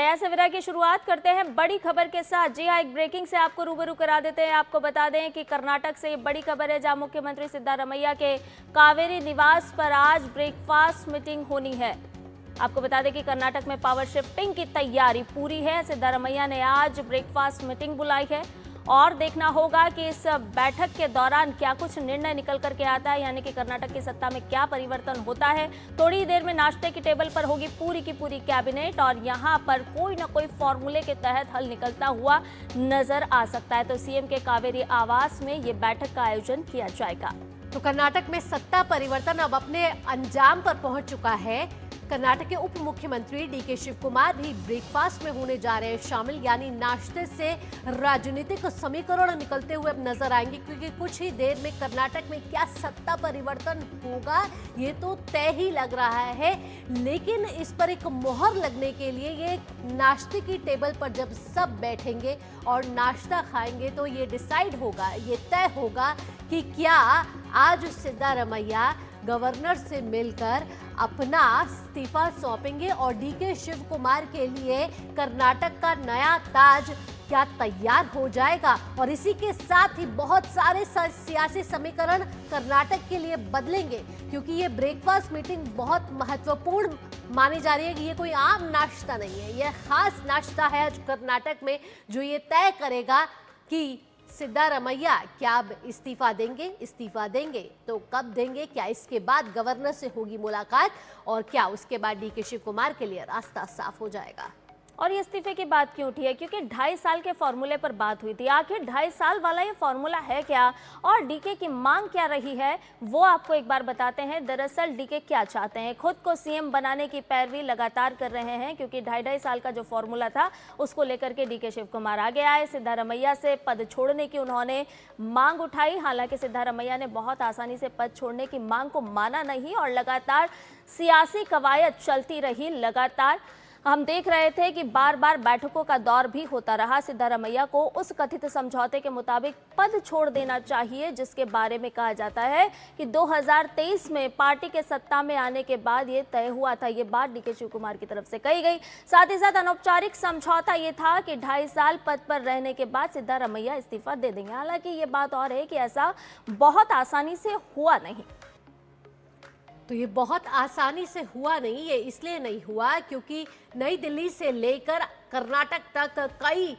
गया सवेरा की शुरुआत करते हैं बड़ी खबर के साथ। जी हाँ, एक ब्रेकिंग से आपको रूबरू करा देते हैं। आपको बता दें कि कर्नाटक से ये बड़ी खबर है, जहां मुख्यमंत्री सिद्धारमैया के कावेरी निवास पर आज ब्रेकफास्ट मीटिंग होनी है। आपको बता दें कि कर्नाटक में पावर शिफ्टिंग की तैयारी पूरी है। सिद्धारमैया ने आज ब्रेकफास्ट मीटिंग बुलाई है और देखना होगा कि इस बैठक के दौरान क्या कुछ निर्णय निकल करके आता है, यानी कि कर्नाटक की सत्ता में क्या परिवर्तन होता है। थोड़ी देर में नाश्ते की टेबल पर होगी पूरी की पूरी कैबिनेट और यहां पर कोई ना कोई फॉर्मूले के तहत हल निकलता हुआ नजर आ सकता है। तो सीएम के कावेरी आवास में ये बैठक का आयोजन किया जाएगा। तो कर्नाटक में सत्ता परिवर्तन अब अपने अंजाम पर पहुंच चुका है। कर्नाटक के उप मुख्यमंत्री डीके शिव कुमार भी ब्रेकफास्ट में होने जा रहे हैं शामिल, यानी नाश्ते से राजनीतिक समीकरण निकलते हुए अब नजर आएंगे, क्योंकि कुछ ही देर में कर्नाटक में क्या सत्ता परिवर्तन होगा ये तो तय ही लग रहा है। लेकिन इस पर एक मोहर लगने के लिए ये नाश्ते की टेबल पर जब सब बैठेंगे और नाश्ता खाएंगे तो ये डिसाइड होगा, ये तय होगा कि क्या आज सिद्धारमैया गवर्नर से मिलकर अपना इस्तीफा सौंपेंगे और डीके शिव कुमार के लिए कर्नाटक का नया ताज क्या तैयार हो जाएगा। और इसी के साथ ही बहुत सारे सियासी समीकरण कर्नाटक के लिए बदलेंगे, क्योंकि ये ब्रेकफास्ट मीटिंग बहुत महत्वपूर्ण मानी जा रही है कि ये कोई आम नाश्ता नहीं है, यह खास नाश्ता है कर्नाटक में जो ये तय करेगा कि सिद्धारमैया क्या अब इस्तीफा देंगे तो कब देंगे, क्या इसके बाद गवर्नर से होगी मुलाकात और क्या उसके बाद डीके शिव कुमार के लिए रास्ता साफ हो जाएगा। और ये इस्तीफे की बात क्यों उठी है, क्योंकि 2.5 साल के फॉर्मूले पर बात हुई थी। आखिर 2.5 साल वाला ये फॉर्मूला है क्या और डीके की मांग क्या रही है, वो आपको एक बार बताते हैं। दरअसल डीके क्या चाहते हैं, खुद को सीएम बनाने की पैरवी लगातार कर रहे हैं, क्योंकि 2.5 साल का जो फॉर्मूला था उसको लेकर के डीके शिव कुमार आगे आए। सिद्धारमैया से पद छोड़ने की उन्होंने मांग उठाई। हालांकि सिद्धारमैया ने बहुत आसानी से पद छोड़ने की मांग को माना नहीं और लगातार सियासी कवायद चलती रही। लगातार हम देख रहे थे कि बार बार बैठकों का दौर भी होता रहा। सिद्धारमैया को उस कथित समझौते के मुताबिक पद छोड़ देना चाहिए, जिसके बारे में कहा जाता है कि 2023 में पार्टी के सत्ता में आने के बाद ये तय हुआ था। ये बात डीके शिव कुमार की तरफ से कही गई। साथ ही साथ अनौपचारिक समझौता ये था कि 2.5 साल पद पर रहने के बाद सिद्धारमैया इस्तीफा दे देंगे। हालांकि ये बात और है कि ऐसा बहुत आसानी से हुआ नहीं। तो ये बहुत आसानी से हुआ नहीं, ये इसलिए नहीं हुआ क्योंकि नई दिल्ली से लेकर कर्नाटक तक कई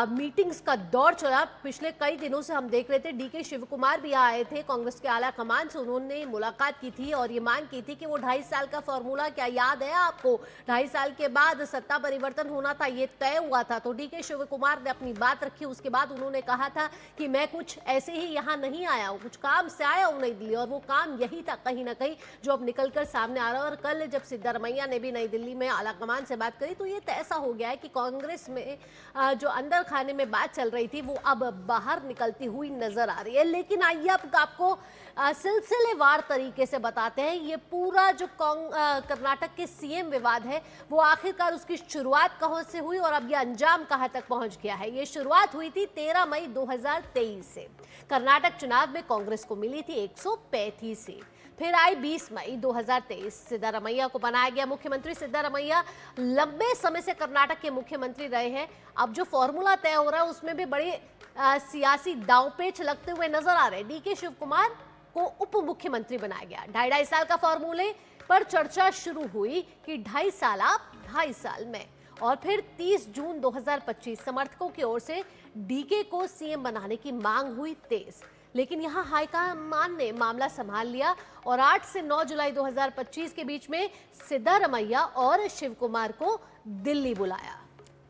मीटिंग्स का दौर चला। पिछले कई दिनों से हम देख रहे थे डीके शिव कुमार भी आए थे कांग्रेस के आला कमान से, उन्होंने मुलाकात की थी और ये मांग की थी कि वो 2.5 साल का फॉर्मूला, क्या याद है आपको, 2.5 साल के बाद सत्ता परिवर्तन होना था, ये तय हुआ था। तो डीके शिव कुमार ने अपनी बात रखी। उसके बाद उन्होंने कहा था कि मैं कुछ ऐसे ही यहाँ नहीं आया हूँ, कुछ काम से आया हूँ नई दिल्ली, और वो काम यही था कहीं ना कहीं जो अब निकल कर सामने आ रहा है। और कल जब सिद्धारमैया ने भी नई दिल्ली में आला कमान से बात करी तो ये ऐसा हो गया है कि कांग्रेस में जो अंदर खाने में बात चल रही थी वो अब बाहर निकलती हुई नजर आ रही है। लेकिन आइए अब आपको सिलसिलेवार तरीके से बताते हैं ये पूरा जो कर्नाटक के सीएम विवाद है वो आखिरकार उसकी शुरुआत कहां से हुई और अब ये अंजाम कहां तक पहुंच गया है। ये शुरुआत हुई थी 13 मई 2023 से। कर्नाटक चुनाव में कांग्रेस को मिली थी 135 सीट। फिर आई 20 मई 2023, सिद्धारमैया को बनाया गया मुख्यमंत्री। सिद्धारमैया लंबे समय से कर्नाटक के मुख्यमंत्री रहे हैं। अब जो फॉर्मूला तय हो रहा है उसमें भी बड़े सियासी दांवपेच लगते हुए नजर आ रहे हैं। डीके शिव कुमार को उप मुख्यमंत्री बनाया गया। 2.5 साल का फॉर्मूले पर चर्चा शुरू हुई कि 2.5 साल आप 2.5 साल में, और फिर 30 जून 2025 समर्थकों की ओर से डीके को सीएम बनाने की मांग हुई तेज। लेकिन यहां हाईकमान ने मामला संभाल लिया और 8 से 9 जुलाई 2025 के बीच में सिद्धारमैया और शिव कुमार को दिल्ली बुलाया।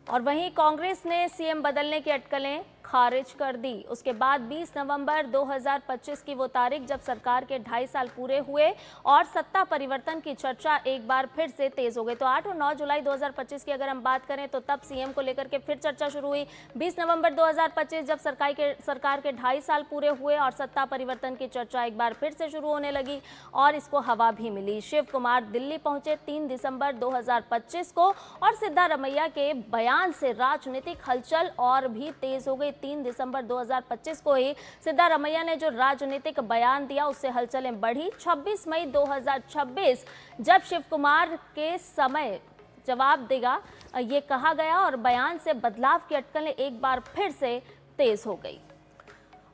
और वहीं कांग्रेस ने सीएम बदलने की अटकलें खारिज कर दी। उसके बाद 20 नवंबर 2025 की वो तारीख जब सरकार के 2.5 साल पूरे हुए और सत्ता परिवर्तन की चर्चा एक बार फिर से तेज हो गई। तो 8 और 9 जुलाई 2025 की अगर हम बात करें तो तब सीएम को लेकर के फिर चर्चा शुरू हुई। 20 नवंबर 2025 जब सरकार के 2.5 साल पूरे हुए और सत्ता परिवर्तन की चर्चा एक बार फिर से शुरू होने लगी और इसको हवा भी मिली। शिव कुमार दिल्ली पहुंचे 3 दिसंबर 2025 को और सिद्धारमैया के बयान से राजनीतिक हलचल और भी तेज हो गई। 3 दिसंबर 2025 को ही सिद्धारमैया ने जो राजनीतिक बयान दिया उससे हलचलें बढ़ी। 26 मई 2026 जब शिव कुमार के समय जवाब देगा, ये कहा गया और बयान से बदलाव की अटकलें एक बार फिर से तेज हो गई।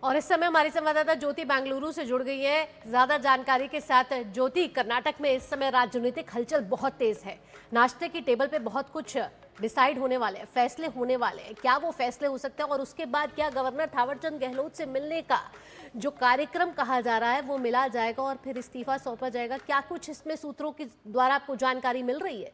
और इस समय हमारी संवाददाता ज्योति बेंगलुरु से जुड़ गई है ज्यादा जानकारी के साथ। ज्योति, कर्नाटक में इस समय राजनीतिक हलचल बहुत तेज है। नाश्ते की टेबल पे बहुत कुछ डिसाइड होने वाले हैं, फैसले होने वाले हैं। क्या वो फैसले हो सकते हैं और उसके बाद क्या गवर्नर थावरचंद गहलोत से मिलने का जो कार्यक्रम कहा जा रहा है वो मिला जाएगा और फिर इस्तीफा सौंपा जाएगा? क्या कुछ इसमें सूत्रों के द्वारा आपको जानकारी मिल रही है?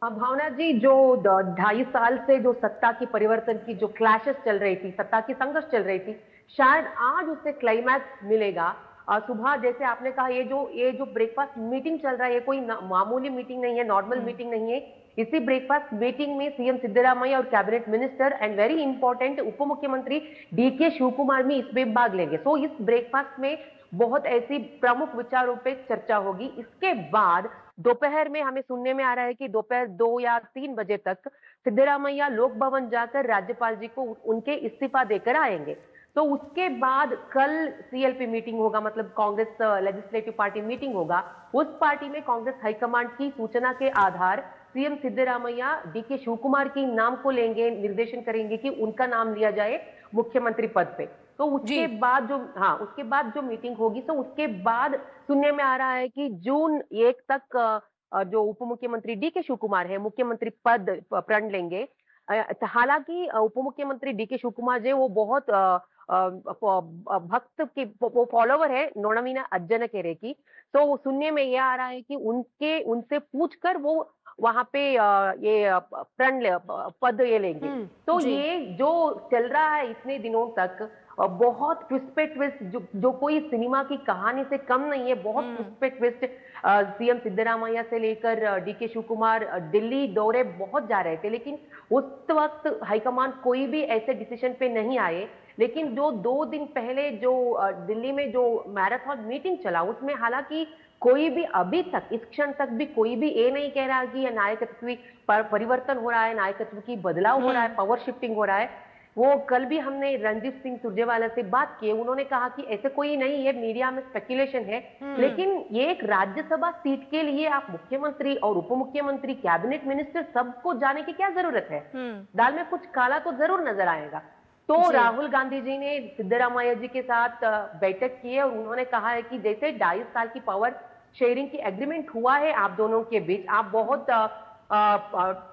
भावना जी, जो 2.5 साल से जो सत्ता की परिवर्तन की जो क्लैशेस चल रही थी, सत्ता की संघर्ष चल रही थी, शायद आज उससे क्लाइमैक्स मिलेगा। सुबह जैसे आपने कहा, ये जो ब्रेकफास्ट मीटिंग चल रहा है, ये कोई मामूली मीटिंग नहीं है, नॉर्मल मीटिंग नहीं है। इसी ब्रेकफास्ट मीटिंग में सीएम सिद्धरामैया और cabinet minister and very important उप मुख्यमंत्री डीके शिवकुमार भी इसमें भाग लेंगे। सो इस ब्रेकफास्ट में बहुत ऐसी प्रमुख विचारों पे चर्चा होगी। इसके बाद दोपहर में हमें सुनने में आ रहा है कि दोपहर 2 या 3 बजे तक सिद्धरामैया लोक भवन जाकर राज्यपाल जी को उनके इस्तीफा देकर आएंगे। तो उसके बाद कल सीएलपी मीटिंग होगा, मतलब कांग्रेस लेजिस्लेटिव पार्टी मीटिंग होगा। उस पार्टी में कांग्रेस हाईकमांड की सूचना के आधार सीएम सिद्धरामैया डीके शिवकुमार के नाम को लेंगे, निर्देशन करेंगे कि उनका नाम लिया जाए मुख्यमंत्री पद पे। तो उसके बाद उसके बाद जो मीटिंग होगी, तो उसके बाद सुनने में आ रहा है कि जून 1 तक जो उप मुख्यमंत्री डीके शिवकुमार है मुख्यमंत्री पद प्रण लेंगे। हालांकि उप मुख्यमंत्री डीके शिवकुमार जो वो बहुत भक्त की फॉलोवर है नोनामीना अज्जनकेरे की। तो सुनने में ये आ रहा है कि उनसे पूछकर वो वहां पे ये पद ये लेंगे। तो ये जो चल रहा है इतने दिनों तक, बहुत ट्विस्ट पे ट्विस्ट, जो कोई सिनेमा की कहानी से कम नहीं है। बहुत ट्विस्ट पे ट्विस्ट, सीएम सिद्धरामैया से लेकर डीके शिवकुमार दिल्ली दौरे बहुत जा रहे थे, लेकिन उस वक्त हाईकमान कोई भी ऐसे डिसीजन पे नहीं आए। लेकिन जो 2 दिन पहले जो दिल्ली में जो मैराथन मीटिंग चला, उसमें हालांकि कोई भी अभी तक इस क्षण तक भी कोई भी ये नहीं कह रहा कि यह नायकत्व परिवर्तन हो रहा है, नायकत्व की बदलाव हो रहा है, पावर शिफ्टिंग हो रहा है। वो कल भी हमने रणदीप सिंह सुरजेवाला से बात की, उन्होंने कहा कि ऐसे कोई नहीं है, मीडिया में स्पेकुलेशन है। लेकिन ये एक राज्यसभा सीट के लिए आप मुख्यमंत्री और उप मुख्यमंत्री, कैबिनेट मिनिस्टर सबको जाने की क्या जरूरत है? दाल में कुछ काला तो जरूर नजर आएगा। तो राहुल गांधी जी ने सिद्धरामैया जी के साथ बैठक की है और उन्होंने कहा है कि जैसे 2.5 साल की पावर शेयरिंग की एग्रीमेंट हुआ है आप दोनों के बीच, आप बहुत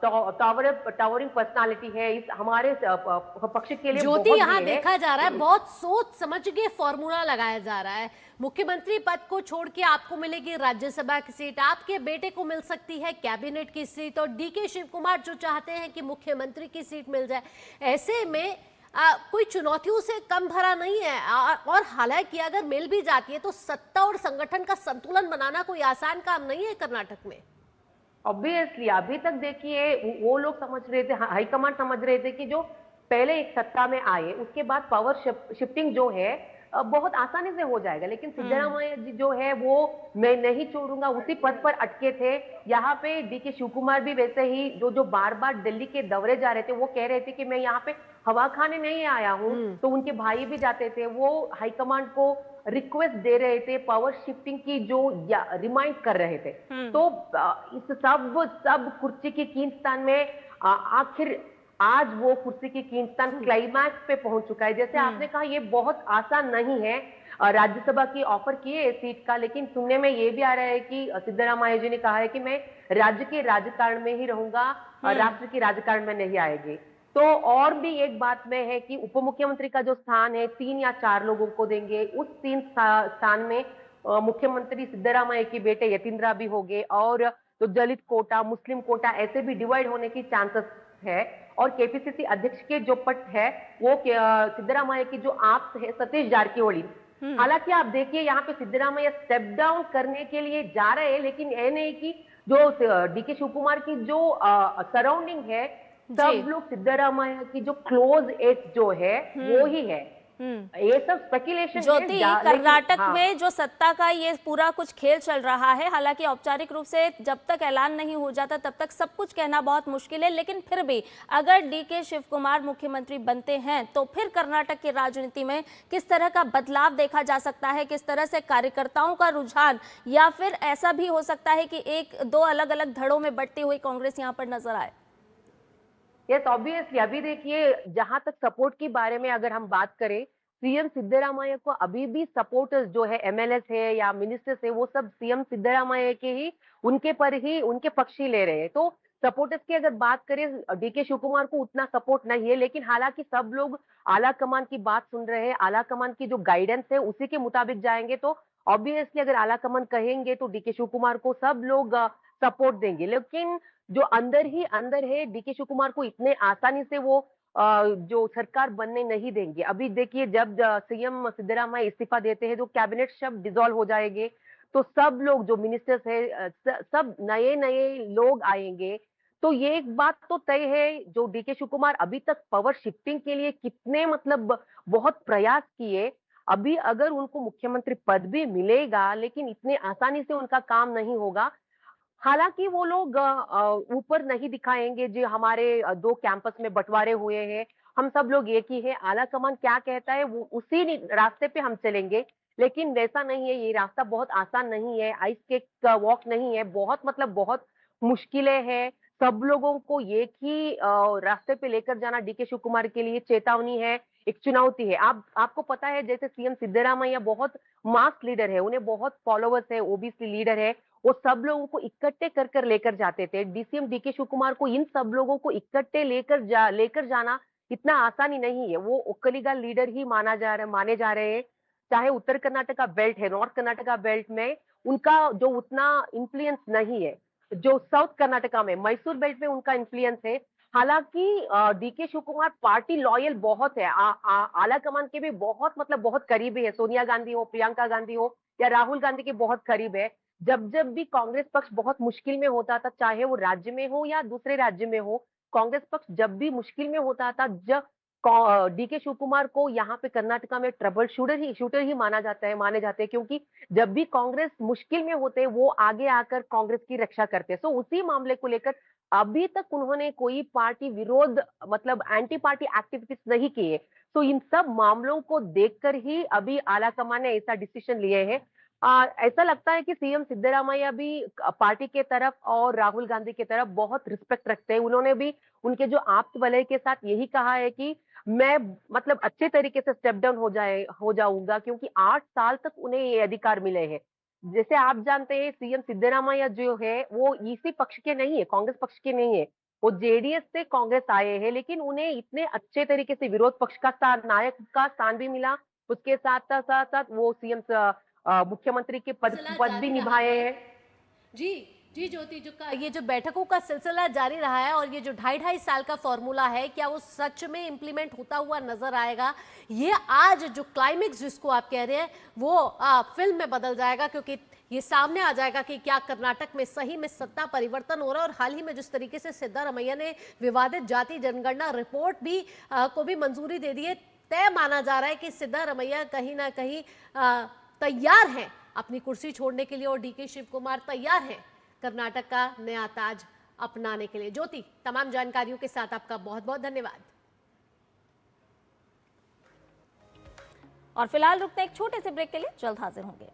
टावरिंग पर्सनालिटी है इस हमारे पक्ष के लिए। ज्योति, यहाँ देखा जा रहा है बहुत सोच समझ के फॉर्मूला लगाया जा रहा है। मुख्यमंत्री पद को छोड़ के आपको मिलेगी राज्यसभा की सीट, आपके बेटे को मिल सकती है कैबिनेट की सीट, और डीके शिवकुमार जो चाहते हैं कि मुख्यमंत्री की सीट मिल जाए। ऐसे में कोई चुनौतियों से कम भरा नहीं है। और हालांकि अगर मिल भी जाती है तो सत्ता और संगठन का संतुलन बनाना कोई आसान काम नहीं है कर्नाटक में। ऑब्वियसली अभी तक देखिए वो लोग समझ रहे थे, हाईकमांड समझ रहे थे कि जो पहले एक सत्ता में आए उसके बाद पावर शिफ्टिंग जो है बहुत आसानी से हो जाएगा। लेकिन सिद्धरामैया जी जो है वो मैं नहीं छोड़ूंगा उसी पद पर अटके थे। यहाँ पे डीके शिवकुमार भी वैसे ही जो बार बार दिल्ली के दौरे जा रहे थे, वो कह रहे थे कि मैं यहाँ पे हवा खाने नहीं आया हूँ। तो उनके भाई भी जाते थे, वो हाईकमांड को रिक्वेस्ट दे रहे थे, पावर शिफ्टिंग की जो रिमाइंड कर रहे थे। तो इस सब कुर्सी की खींचतान में आखिर आज वो कुर्सी की खींचतान क्लाइमैक्स पे पहुंच चुका है। जैसे आपने कहा ये बहुत आसान नहीं है, राज्यसभा की ऑफर की है सीट का, लेकिन सुनने में ये भी आ रहा है कि सिद्धरामैया जी ने कहा है कि मैं राज्य के राजकारण में ही रहूंगा, राष्ट्र की राजकारण में नहीं आएगी। तो और भी एक बात में है कि उप मुख्यमंत्री का जो स्थान है 3 या 4 लोगों को देंगे। उस 3 स्थान में मुख्यमंत्री सिद्धरामैया के बेटे यतींद्रा भी होंगे, और तो दलित कोटा, मुस्लिम कोटा ऐसे भी डिवाइड होने की चांसेस है। और केपीसीसी अध्यक्ष के जो पद है वो सिद्धरामैया की जो आप है सतीश जारकिहोली। हालांकि आप देखिए यहाँ पे सिद्धरामैया स्टेप डाउन करने के लिए जा रहे हैं, लेकिन ये नहीं कि जो डीके शिवकुमार की जो सराउंडिंग है सब लोग सिद्धरामैया की जो क्लोज एज जो है वो ही है। ये सब स्पेकुलेशन ज्योति, कर्नाटक में जो सत्ता का ये पूरा कुछ खेल चल रहा है, हालांकि औपचारिक रूप से जब तक ऐलान नहीं हो जाता तब तक सब कुछ कहना बहुत मुश्किल है, लेकिन फिर भी अगर डीके शिव कुमार मुख्यमंत्री बनते हैं तो फिर कर्नाटक की राजनीति में किस तरह का बदलाव देखा जा सकता है, किस तरह से कार्यकर्ताओं का रुझान, या फिर ऐसा भी हो सकता है कि एक दो अलग अलग धड़ों में बंटती हुई कांग्रेस यहाँ पर नजर आए? यस, ऑब्वियसली अभी देखिए, जहां तक सपोर्ट के बारे में अगर हम बात करें, सीएम सिद्धरामैया को अभी भी सपोर्टर्स जो है, एमएलएस है या मिनिस्टर्स है, वो सब सीएम सिद्धरामैया के ही उनके पर ही उनके पक्ष ही ले रहे हैं। तो सपोर्टर्स की अगर बात करें, डीके शिव कुमार को उतना सपोर्ट नहीं है, लेकिन हालांकि सब लोग आला कमान की बात सुन रहे हैं, आला कमान की जो गाइडेंस है उसी के मुताबिक जाएंगे। तो ऑब्वियसली अगर आला कमान कहेंगे तो डीके शिव कुमार को सब लोग सपोर्ट देंगे, लेकिन जो अंदर ही अंदर है, डीके शिव कुमार को इतने आसानी से वो जो सरकार बनने नहीं देंगे। अभी देखिए, जब सीएम सिद्धरामैया इस्तीफा देते हैं, जो कैबिनेट शब्द डिसॉल्व हो जाएंगे, तो सब लोग जो मिनिस्टर्स है, सब नए नए लोग आएंगे। तो ये एक बात तो तय है, जो डीके शिव कुमार अभी तक पावर शिफ्टिंग के लिए कितने मतलब बहुत प्रयास किए, अभी अगर उनको मुख्यमंत्री पद भी मिलेगा, लेकिन इतने आसानी से उनका काम नहीं होगा। हालांकि वो लोग ऊपर नहीं दिखाएंगे जो हमारे दो कैंपस में बंटवारे हुए हैं, हम सब लोग एक ही है, आला कमान क्या कहता है वो उसी रास्ते पे हम चलेंगे। लेकिन वैसा नहीं है, ये रास्ता बहुत आसान नहीं है, आइस केक वॉक नहीं है, बहुत मतलब बहुत मुश्किलें हैं। सब लोगों को एक ही रास्ते पे लेकर जाना डीके शिव कुमार के लिए चेतावनी है, एक चुनौती है। आपको पता है, जैसे सीएम सिद्धरामैया बहुत मास लीडर है, उन्हें बहुत फॉलोवर्स है, ओबीसी लीडर है, वो सब लोगों को इकट्ठे कर कर लेकर जाते थे। डीसीएम डीके शिव कुमार को इन सब लोगों को इकट्ठे लेकर जाना इतना आसानी नहीं है। वो ओक्कलिगा लीडर ही माने जा रहे हैं। चाहे उत्तर कर्नाटका बेल्ट है, नॉर्थ कर्नाटका बेल्ट में उनका जो उतना इन्फ्लुएंस नहीं है, जो साउथ कर्नाटका में मैसूर बेल्ट में उनका इन्फ्लुएंस है। हालांकि DK Shivakumar party loyal बहुत है, आला कमान के भी बहुत मतलब बहुत करीबी है, सोनिया गांधी हो, प्रियंका गांधी हो या राहुल गांधी के बहुत करीब है। जब जब भी कांग्रेस पक्ष बहुत मुश्किल में होता था, चाहे वो राज्य में हो या दूसरे राज्य में हो, कांग्रेस पक्ष जब भी मुश्किल में होता था, जब डीके शिव कुमार को यहाँ पे कर्नाटका में ट्रबल शूटर ही माने जाते हैं, क्योंकि जब भी कांग्रेस मुश्किल में होते वो आगे आकर कांग्रेस की रक्षा करते। सो उसी मामले को लेकर अभी तक उन्होंने कोई पार्टी विरोध मतलब एंटी पार्टी एक्टिविटीज नहीं किए। तो इन सब मामलों को देखकर ही अभी आला कमान ने ऐसा डिसीजन लिए है। ऐसा लगता है कि सीएम सिद्धरामैया भी पार्टी के तरफ और राहुल गांधी के तरफ बहुत रिस्पेक्ट रखते हैं। उन्होंने भी उनके जो आप्त वलय के साथ यही कहा है कि मैं मतलब अच्छे तरीके से स्टेप डाउन हो जाऊंगा, क्योंकि 8 साल तक उन्हें ये अधिकार मिले हैं। जैसे आप जानते हैं, सीएम सिद्धरामैया जो है वो इसी पक्ष के नहीं है, कांग्रेस पक्ष के नहीं है, वो जेडीएस से कांग्रेस आए हैं, लेकिन उन्हें इतने अच्छे तरीके से विरोध पक्ष का स्थान, नायक का स्थान भी मिला। उसके साथ साथ वो सीएम मुख्यमंत्री के सिलसिला पद जारी भी रहा निभाए है। हैं। जी जी ज्योति, ये जो बैठकों का सिलसिला जारी रहा है और ये जो 2.5 साल का फॉर्मूला है, क्या वो सच में इंप्लीमेंट होता हुआ नजर आएगा? ये आज जो क्लाइमेक्स जिसको आप कह रहे हैं वो फिल्म में बदल जाएगा, क्योंकि ये सामने आ जाएगा कि क्या कर्नाटक में सही में सत्ता परिवर्तन हो रहा है। और हाल ही में जिस तरीके से सिद्धरामैया ने विवादित जाति जनगणना रिपोर्ट भी को भी मंजूरी दे दी है, तय माना जा रहा है कि सिद्धरामैया कहीं ना कहीं तैयार हैं अपनी कुर्सी छोड़ने के लिए, और डीके शिव कुमार तैयार हैं कर्नाटक का नया ताज अपनाने के लिए। ज्योति, तमाम जानकारियों के साथ आपका बहुत बहुत धन्यवाद। और फिलहाल रुकते हैं एक छोटे से ब्रेक के लिए, जल्द हाजिर होंगे।